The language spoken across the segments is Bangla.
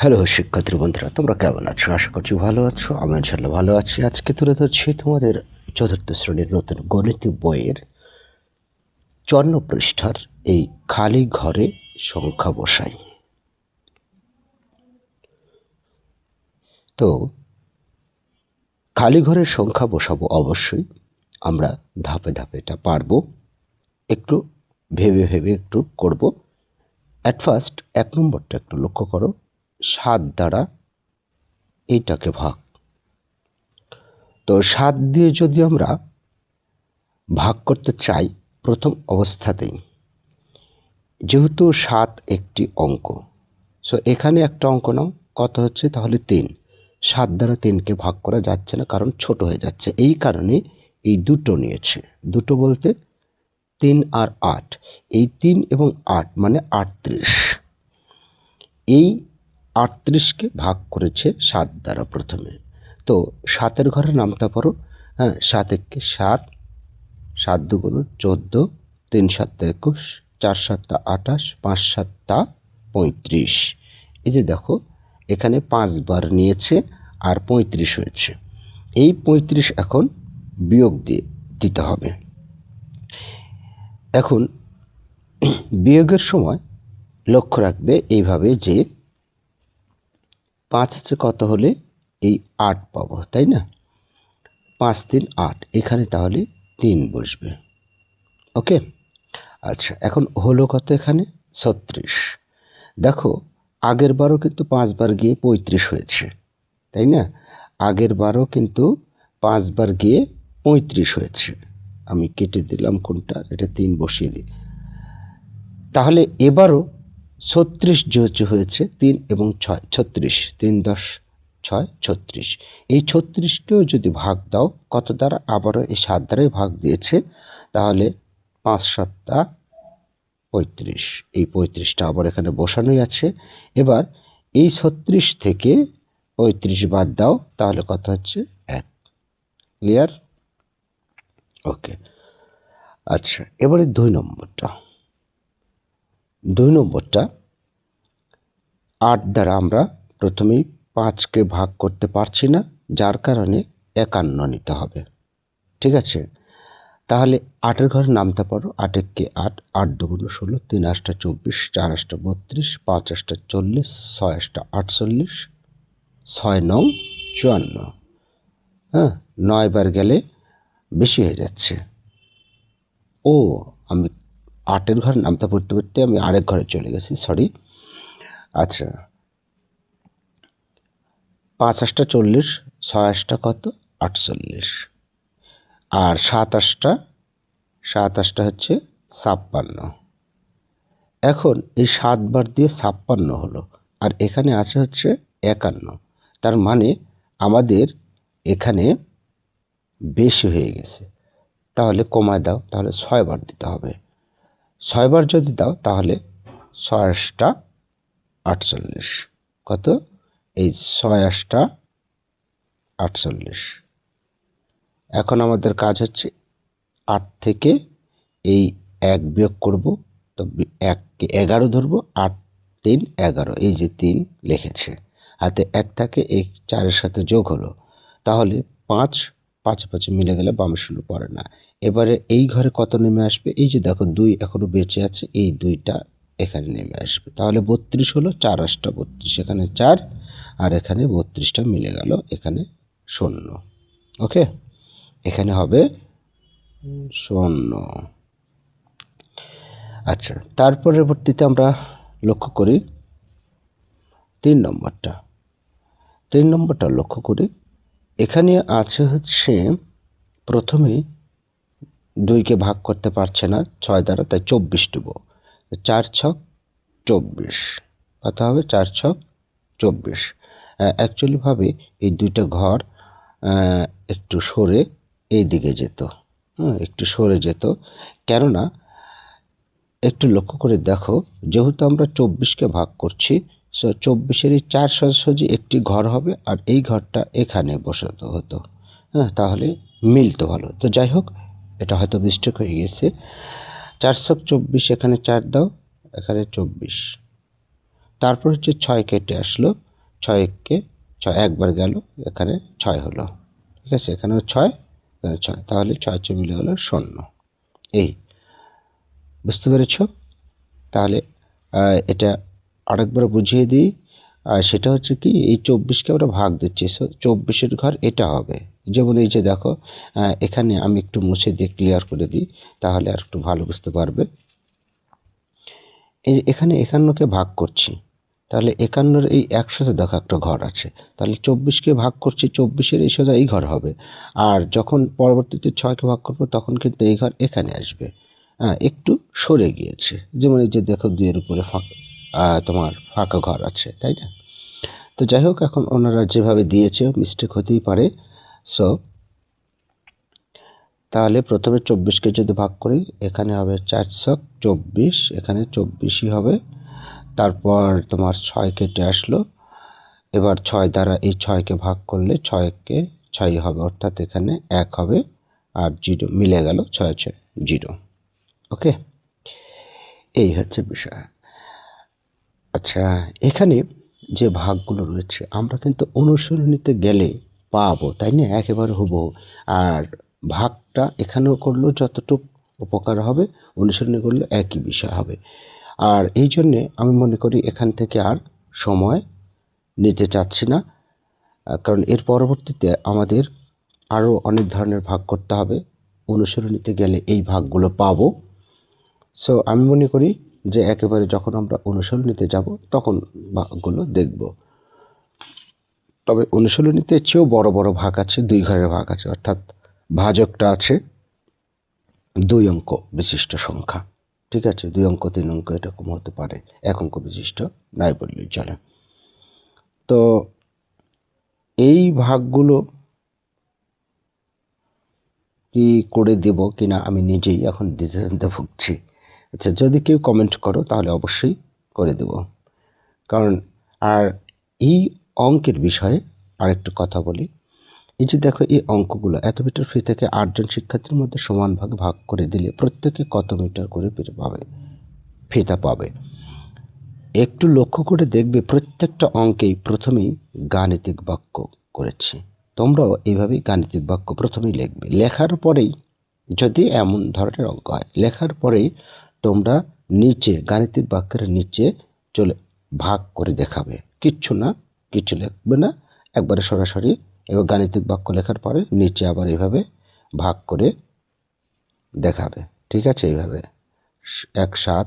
হ্যালো শিক্ষার্থী বন্ধুরা, তোমরা কেমন আছো? আশা করছি ভালো আছো। আমি ইনশাআল্লাহ ভালো আছি। আজকে তুলে ধরছি তোমাদের চতুর্থ শ্রেণীর নতুন গণিত বইয়ের 54 পৃষ্ঠার এই খালি ঘরে সংখ্যা বসাই। তো খালি ঘরের সংখ্যা বসাবো অবশ্যই, আমরা ধাপে ধাপে এটা পারবো। একটু ভেবে ভেবে একটু করব। অ্যাট ফার্স্ট 1 নম্বরটা একটু লক্ষ্য করো, 7 দ্বারা এইটাকে ভাগ। তো 7 দিয়ে যদি আমরা ভাগ করতে চাই প্রথম অবস্থাতেই, যেহেতু 7 একটি অঙ্ক, সো এখানে একটা অঙ্ক নাও, কত হচ্ছে তাহলে 3। 7 দ্বারা 3কে ভাগ করা যাচ্ছে না, কারণ ছোট হয়ে যাচ্ছে। এই কারণে এই দুটো নিয়েছে। দুটো বলতে 3 আর 8, এই 3 এবং 8 মানে 38। এই 38কে ভাগ করেছে 7 দ্বারা প্রথমে। তো 7-এর ঘরে নামতে পারো। 7 একে 7, 7 দুগুণ 14, 3 7 21, 4 7 28, 5 7 35। এই যে দেখো, এখানে 5 বার নিয়েছে আর 35 হয়েছে। এই 35 এখন বিয়োগ দিতে হবে। এখন বিয়োগের সময় লক্ষ্য রাখবে এইভাবে যে 5 হচ্ছে কত হলে এই 8 পাবো, তাই না? 5 3 8, এখানে তাহলে 3 বসবে। ওকে, আচ্ছা, এখন হলো কত এখানে 36। দেখো, আগের বারও কিন্তু 5 বার গিয়ে 35 হয়েছে, তাই না? আগের বারও কিন্তু 5 বার গিয়ে 35 হয়েছে। আমি কেটে দিলাম কোনটা, এটা 3 বসিয়ে দিই। তাহলে এবারও 36 যেহেতু হয়েছে 3 এবং 6, 36, 3 10 6 36। এই 36কেও যদি ভাগ দাও কত দ্বারা, আবারও এই 7 দ্বারাই ভাগ দিয়েছে, তাহলে 5 7 35। এই 35টা আবার এখানে বসানোই আছে। এবার এই 36 থেকে 35 বাদ দাও, তাহলে কত হচ্ছে 1। ক্লিয়ার? ওকে, আচ্ছা, এবারে 2 নম্বরটা। 2 নম্বরটা 8 দ্বারা আমরা প্রথমেই 5কে ভাগ করতে পারছি না, যার কারণে 51 নিতে হবে। ঠিক আছে, তাহলে 8-এর ঘরে নামতে পারো। 8 একে 8, 8 দুগুণ 16, 3 8 24, 4 8 32, 5 8 40, 6 8 48, 6 9 54। 9 বার গেলে বেশি হয়ে যাচ্ছে। ও, আমি 8-এর ঘরে নামতে পড়তে পড়তে আমি আরেক ঘরে চলে গেছি, সরি। আচ্ছা, 5 8 40, 6 8 কত 48, আর 7 8 হচ্ছে 56। এখন এই 7 বার দিয়ে 56 হলো, আর এখানে আছে হচ্ছে 51। তার মানে আমাদের এখানে বেশি হয়ে গেছে। তাহলে কমায় দাও, তাহলে 6 বার দিতে হবে। 6 বার যদি দাও তাহলে 6 8 48, কত এই 6 8 48। এখন আমাদের কাজ হচ্ছে 8 থেকে এই 1 বিয়োগ করব। তো 1কে 11 ধরবো, 8 3 11, এই যে 3 লিখেছে, হাতে 1 থাকে, এই 4-এর সাথে যোগ হলো, তাহলে 5 5 5 মিলে গেলে বামে 16 পড়ে না। এবারে এই ঘরে কত নেমে আসবে, এই যে দেখো 2 এখনো বেঁচে আছে, এই 2টা এখানে নেমে আসবে, তাহলে 32 হলো। 4 8 32, এখানে 4 আর এখানে 32টা মিলে গেল, এখানে 0। ওকে, এখানে হবে 0। আচ্ছা, তার পরবর্তীতে আমরা লক্ষ্য করি 3 নম্বরটা। 3 নম্বরটা লক্ষ্য করি, এখানে আছে হচ্ছে প্রথমে 2কে ভাগ করতে পারছে না 6 দ্বারা, তাই 24 দেব। 4 6 24, কত হবে 4 6 24। অ্যাকচুয়ালিভাবে এই 2টা ঘর একটু সরে এই দিকে যেত, একটু সরে যেত, কেননা একটু লক্ষ্য করে দেখো, যেহেতু আমরা 24কে ভাগ করছি, সো 24-এর 4 সোজাসুজি একটি ঘর হবে, আর এই ঘরটা এখানে বসাতে হতো। তাহলে মিলতো ভালো। তো যাই হোক, এটা হয়তো মিস্টেক হয়ে গেছে। 4 24, এখানে 4 দাও, এখানে 24, তারপর হচ্ছে 6 কেটে আসলো, 6কে 6 একবার গেল, এখানে 6 হলো, ঠিক আছে, এখানেও 6, এখানে 6, তাহলে 6 6 মিলে হলো 0। এই বুঝতে পেরেছ? তাহলে এটা আরেকবার বুঝিয়ে দিই। সেটা হচ্ছে কি, এই 24কে আমরা ভাগ দিচ্ছি, সো 24-এর ঘর এটা হবে। যেমন এই যে দেখো, এখানে আমি একটু মুছে দিয়ে ক্লিয়ার করে দিই, তাহলে আর একটু ভালো বুঝতে পারবে। এই যে এখানে 51কে ভাগ করছি, তাহলে 51-র এই 100-তে দেখো একটা ঘর আছে, তাহলে 24কে ভাগ করছি, 24-এর এই সোজা এই ঘর হবে। আর যখন পরবর্তীতে 6কে ভাগ করবো তখন কিন্তু এই ঘর এখানে আসবে। একটু সরে গিয়েছে, যেমন এই যে দেখো 2-এর উপরে তোমার ফাঁকা ঘর আছে, তাই না? তো যাই হোক, এখন ওনারা যেভাবে দিয়েছে মিস্টেক হতেই পারে। সো তাহলে প্রথমে 24কে যদি ভাগ করি, এখানে হবে 424, এখানে 24ই হবে। তারপর তোমার 6 কেটে আসলো, এবার 6 দ্বারা এই 6কে ভাগ করলে 6কে 6 হবে, অর্থাৎ এখানে 1 হবে, আর 0 মিলে গেল, 6 6 0। ওকে, এই হচ্ছে বিষয়। আচ্ছা, এখানে যে ভাগগুলো রয়েছে আমরা কিন্তু অনুশীলনীতে গেলে পাবো, তাই না? একেবারে হুবহু। আর ভাগটা এখানেও করলেও যতটুক উপকার হবে, অনুশীলনী করলে একই বিষয় হবে। আর এই জন্যে আমি মনে করি এখান থেকে আর সময় নিতে চাচ্ছি না, কারণ এর পরবর্তীতে আমাদের আরও অনেক ধরনের ভাগ করতে হবে। অনুশীলনীতে গেলে এই ভাগগুলো পাবো। সো আমি মনে করি যে একেবারে যখন আমরা অনুশীলনীতে যাব তখন ভাগগুলো দেখব। তবে অনুশীলনীতে চেয়েও বড় বড় ভাগ আছে, 2 ঘরের ভাগ আছে, অর্থাৎ ভাজকটা আছে 2 অঙ্ক বিশিষ্ট সংখ্যা, ঠিক আছে? 2 অঙ্ক 3 অঙ্ক এরকম হতে পারে, 1 অঙ্ক বিশিষ্ট নাই বললেই চলে। তো এই ভাগগুলো কি করে দেব কিনা আমি নিজেই এখন দ্বিধাদ্বন্দ্বে ভুগছি। আচ্ছা, যদি কেউ কমেন্ট করো তাহলে অবশ্যই করে দেব। কারণ আর এই অঙ্কের বিষয়ে আরেকটু কথা বলি। এই যে দেখো, এই অঙ্কগুলো এত মিটার ফি থেকে 8 জন শিক্ষার্থীর মধ্যে সমান ভাগে ভাগ করে দিলে প্রত্যেকে কত মিটার করে পাবে, ফিতা পাবে। একটু লক্ষ্য করে দেখবে প্রত্যেকটা অঙ্কেই প্রথমেই গাণিতিক বাক্য করেছি। তোমরাও এইভাবেই গাণিতিক বাক্য প্রথমেই লিখবে। লেখার পরেই, যদি এমন ধরনের অঙ্ক হয়, লেখার পরেই তোমরা নিচে গাণিতিক বাক্যের নিচে চলে ভাগ করে দেখাবে। কিচ্ছু না, কিছু লিখবে না, একবারে সরাসরি। এবার গাণিতিক বাক্য লেখার পরে নিচে আবার এইভাবে ভাগ করে দেখাবে, ঠিক আছে? এইভাবে 1 7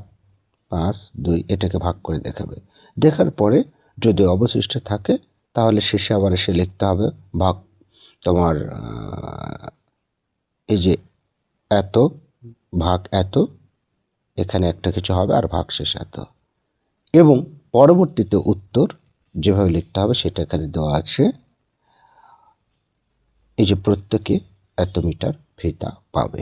5 2 এটাকে ভাগ করে দেখাবে। দেখার পরে যদি অবশিষ্ট থাকে তাহলে শেষে আবার এসে লিখতে হবে ভাগ, তোমার এই যে এত ভাগ এত, এখানে একটা কিছু হবে আর ভাগ শেষ এত, এবং পরবর্তীতে উত্তর যেভাবে লিখতে হবে সেটা এখানে দেওয়া আছে। এই যে প্রত্যেকে এত মিটার ফিতা পাবে,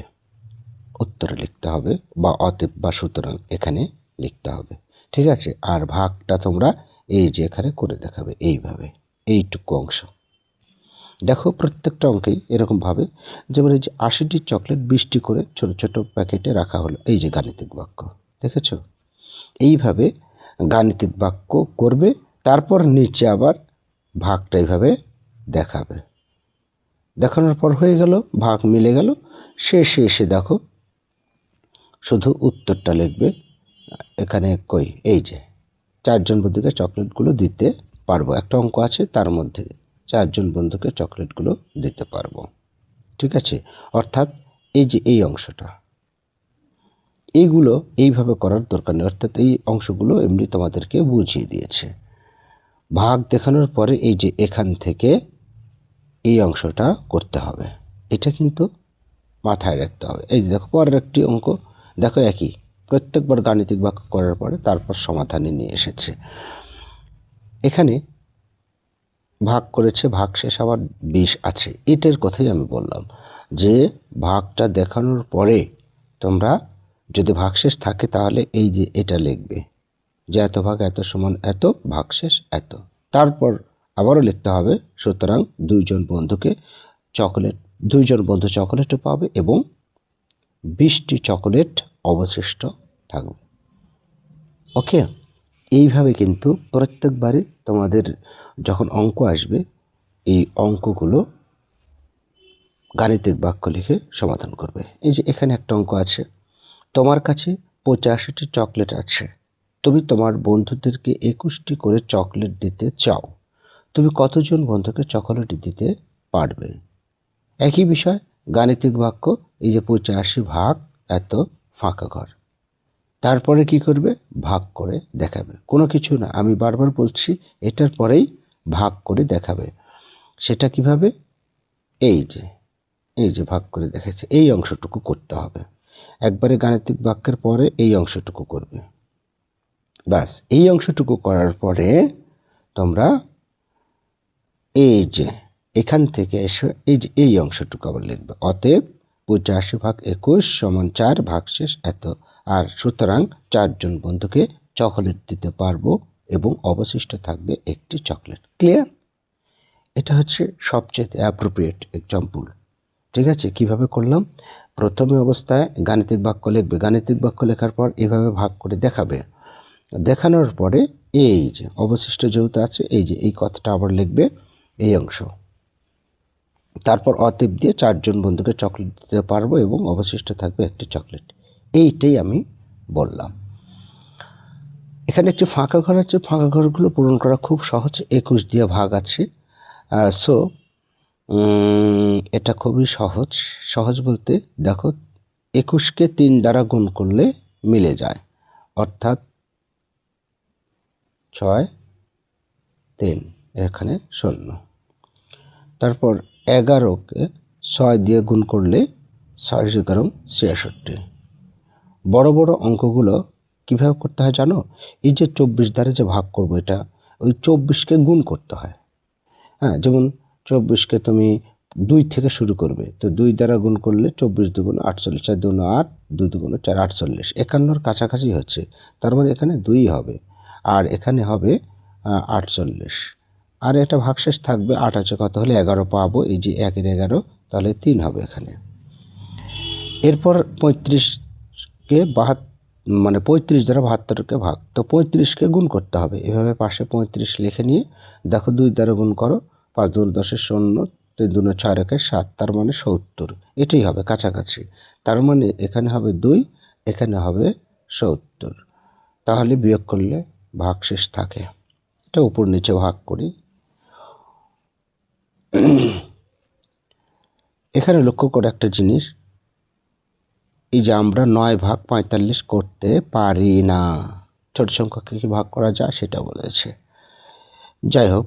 উত্তরে লিখতে হবে, বা অতএব বা সুতরাং এখানে লিখতে হবে, ঠিক আছে? আর ভাগটা তোমরা এই যে এখানে করে দেখাবে এইভাবে, এইটুকু অংশ। দেখো প্রত্যেকটা অঙ্কেই এরকমভাবে, যেমন এই যে 80টি চকলেট 20টি করে ছোট ছোট প্যাকেটে রাখা হলো, এই যে গাণিতিক বাক্য, দেখেছো? এইভাবে গাণিতিক বাক্য করবে, তারপর নিচে আবার ভাগটা এইভাবে দেখাবে। দেখানোর পর হয়ে গেল, ভাগ মিলে গেল, শেষে এসে দেখো শুধু উত্তরটা লিখবে। এখানে কই, এই যে 4 জন বন্ধুকে চকলেটগুলো দিতে পারবো, একটা অঙ্ক আছে তার মধ্যে 4 জন বন্ধুকে চকলেটগুলো দিতে পারবো, ঠিক আছে? অর্থাৎ এই যে এই অংশটা, এইগুলো এইভাবে করার দরকার নেই, অর্থাৎ এই অংশগুলো এমনি তোমাদেরকে বুঝিয়ে দিয়েছে। ভাগ দেখানোর পরে এই যে এখান থেকে এই অংশটা করতে হবে, এটা কিন্তু মাথায় রাখতে হবে। এই যে দেখো পরের একটি অঙ্ক, দেখো একই, প্রত্যেকবার গাণিতিক বাক্য করার পরে তারপর সমাধানে নিয়ে এসেছে। এখানে ভাগ করেছে, ভাগ শেষ আবার 20 আছে, এটার কথাই আমি বললাম যে ভাগটা দেখানোর পরে তোমরা যদি ভাগশেষ থাকে তাহলে এই যে এটা লিখবে যে এত ভাগ এত সমান এত, ভাগশেষ এত। তারপর আবারও লিখতে হবে সুতরাং 2 জন বন্ধুকে চকলেট, 2 জন বন্ধু চকলেটও পাবে এবং 20টি চকলেট অবশিষ্ট থাকবে। ওকে, এইভাবে কিন্তু প্রত্যেকবারই তোমাদের যখন অঙ্ক আসবে এই অঙ্কগুলো গাণিতিক বাক্য লিখে সমাধান করবে। এই যে এখানে একটা অঙ্ক আছে, তোমার কাছে 85টি চকলেট আছে, তুমি তোমার বন্ধুদেরকে 21টি করে চকলেট দিতে চাও, তুমি কতজন বন্ধুকে চকলেট দিতে পারবে? একই বিষয়, গাণিতিক বাক্য, এই যে 85 ভাগ এত ফাঁকা ঘর, তারপরে কি করবে? ভাগ করে দেখাবে। কোনো কিছু না, আমি বারবার বলছি, এটার পরেই ভাগ করে দেখাবে। সেটা কিভাবে? এই যে ভাগ করে দেখাচ্ছে, এই অংশটুকু করতে হবে। একবারে গাণিতিক বাক্যের পরে এই অংশটুকু করবে, ব্যাস। এই অংশটুকু করার পরে তোমরা এই যে এখান থেকে এসে এই যে এই অংশটুকু আবার লিখবে। অতএব 85 ভাগ 21 সমান 4 ভাগশেষ এত। আর সুতরাং 4 জন বন্ধুকে চকলেট দিতে পারবো এবং অবশিষ্ট থাকবে একটি চকলেট। ক্লিয়ার? এটা হচ্ছে সবচেয়ে অ্যাপ্রোপ্রিয়েট এক্সাম্পল। ঠিক আছে? কিভাবে করলাম? প্রথমে অবস্থায় গাণিতিক বাক্য লিখবে, গাণিতিক বাক্য লেখার পর এভাবে ভাগ করে দেখাবে। দেখানোর পরে এই যে অবশিষ্ট যেহেতু আছে, এই যে এই কথাটা আবার লিখবে, এই অংশ। তারপর অতএব দিয়ে 4 জন বন্ধুকে চকলেট দিতে পারবো এবং অবশিষ্ট থাকবে একটি চকলেট। এইটাই আমি বললাম। এখানে একটি ফাঁকা ঘর আছে, ফাঁকা ঘরগুলো পূরণ করা খুব সহজ। 21 দিয়ে ভাগ আছে, সো এটা খুবই সহজ। সহজ বলতে দেখো, 21কে 3 দ্বারা গুণ করলে মিলে যায়, অর্থাৎ 6 3, এখানে 0। তারপর 11কে 6 দিয়ে গুণ করলে 6 11 66। বড় বড় অঙ্কগুলো কীভাবে করতে হয় জানো? এই যে 24 দ্বারা যে ভাগ করবো, এটা ওই 24কে গুণ করতে হয়। হ্যাঁ, যেমন 24কে তুমি 2 থেকে শুরু করবে, তো 2 দ্বারা গুণ করলে 24 দুগুণ 48, 4 দুগুণ 8, 2 দুগুণ 4, 48। 51-র কাছাকাছি হচ্ছে, তার মানে এখানে 2 হবে, আর এখানে হবে 48। আর এটা ভাগশেষ থাকবে 8 আছে, কত হলে 11 পাবো। এই যে 1 এর 11, তাহলে 3 হবে এখানে। এরপর 35কে 35 দ্বারা 72কে ভাগ, তো 35কে গুণ করতে হবে। এভাবে পাশে 35 লিখে নিয়ে দেখো 2 দ্বারা গুণ করো, 5 2 10 0, 3 2 4 1 7, তার মানে 70। এটাই হবে কাছাকাছি। তার মানে এখানে হবে 2, এখানে হবে 70। তাহলে বিয়োগ করলে ভাগশেষ থাকে। এটা উপর নিচে ভাগ করি। এখানে লক্ষ্য করে একটা জিনিস, এই যে আমরা 9 ভাগ 45 করতে পারি না, ছোট সংখ্যাকে কি ভাগ করা যায় সেটা বলেছে। যাই হোক,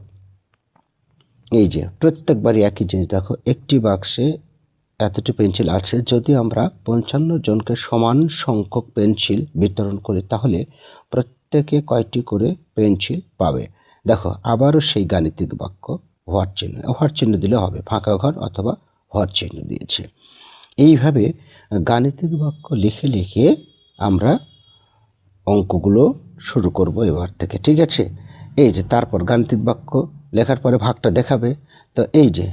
এই যে প্রত্যেকবারই একই জিনিস দেখো, একটি বাক্সে এতটি পেন্সিল আছে, যদি আমরা 55 জনকে সমান সংখ্যক পেন্সিল বিতরণ করি তাহলে প্রত্যেকে কয়টি করে পেন্সিল পাবে? দেখো আবারও সেই গাণিতিক বাক্য, হোয়াট চিহ্ন দিলে হবে, ফাঁকা ঘর অথবা হোয়াট চিহ্ন দিয়েছে। এইভাবে গাণিতিক বাক্য লিখে লিখে আমরা অঙ্কগুলো শুরু করব এবার থেকে। ঠিক আছে? এই যে তারপর গাণিতিক বাক্য লেখার পরে ভাগটা দেখাবে। তো এই যে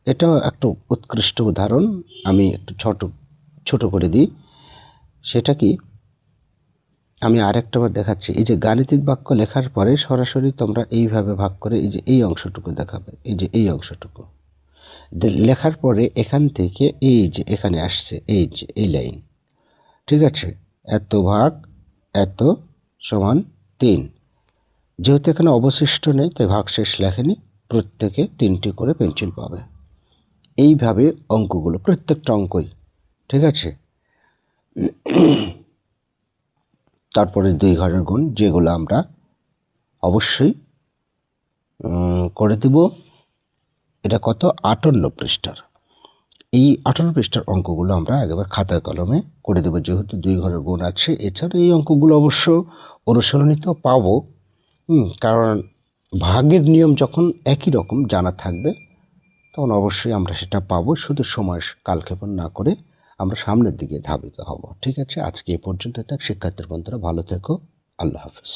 এটাও একটা উৎকৃষ্ট উদাহরণ, আমি একটু ছোট করে দিই। সেটা কি, আমি আরেকটাবার দেখাচ্ছি। এই যে গাণিতিক বাক্য লেখার পরে সরাসরি তোমরা এইভাবে ভাগ করে এই যে এই অংশটুকু দেখাবে, এই যে এই অংশটুকু লেখার পরে এখান থেকে এই যে এখানে আসছে, এই যে এই লাইন, ঠিক আছে, এত ভাগ এত সমান 3। যেহেতু এখানে অবশিষ্ট নেই তাই ভাগশেষ লেখেনি, প্রত্যেকে 3টি করে পেন্সিল পাবে। এইভাবে অঙ্কগুলো, প্রত্যেকটা অঙ্কই, ঠিক আছে। তারপরে 2 ঘরের গুণ, যেগুলো আমরা অবশ্যই করে দেব। এটা কত? 58 পৃষ্ঠার। এই 58 পৃষ্ঠার অঙ্কগুলো আমরা একবার খাতায় কলমে করে দেবো, যেহেতু 2 ঘরের গুণ আছে। এছাড়া এই অঙ্কগুলো অবশ্য অনুসরণীতেও পাবো, কারণ ভাগের নিয়ম যখন একই রকম জানা থাকবে তখন অবশ্যই আমরা সেটা পাবো। শুধু সময় কালক্ষেপণ না করে আমরা সামনের দিকে ধাবিত হব। ঠিক আছে, আজকে এ পর্যন্ত থাক। শিক্ষার্থীর বন্ধুরা ভালো থেকো। আল্লাহ হাফেজ।